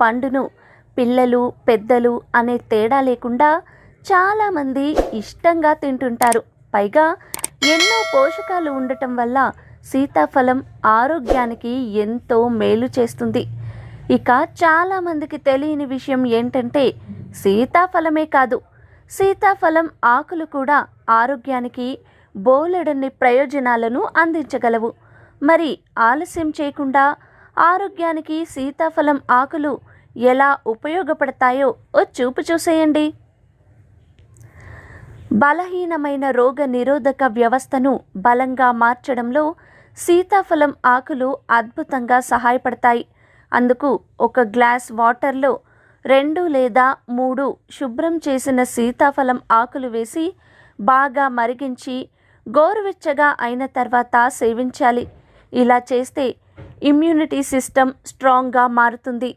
పండును పిల్లలు పెద్దలు అనే తేడా లేకుండా చాలామంది ఇష్టంగా తింటుంటారు. పైగా ఎన్నో పోషకాలు ఉండటం వల్ల సీతాఫలం ఆరోగ్యానికి ఎంతో మేలు చేస్తుంది. ఇక చాలామందికి తెలియని విషయం ఏంటంటే సీతాఫలమే కాదు, సీతాఫలం ఆకులు కూడా ఆరోగ్యానికి బోలెడన్ని ప్రయోజనాలను అందించగలవు. మరి ఆలస్యం చేయకుండా ఆరోగ్యానికి సీతాఫలం ఆకులు ఎలా ఉపయోగపడతాయో ఓ చూపు చూసేయండి. బలహీనమైన రోగ నిరోధక వ్యవస్థను బలంగా మార్చడంలో సీతాఫలం ఆకులు అద్భుతంగా సహాయపడతాయి. అందుకు ఒక గ్లాస్ వాటర్లో 2 లేదా 3 శుభ్రం చేసిన సీతాఫలం ఆకులు వేసి బాగా మరిగించి గోరువెచ్చగా అయిన తర్వాత సేవించాలి. ఇలా చేస్తే ఇమ్యూనిటీ సిస్టమ్ స్ట్రాంగ్గా మారుతుంది.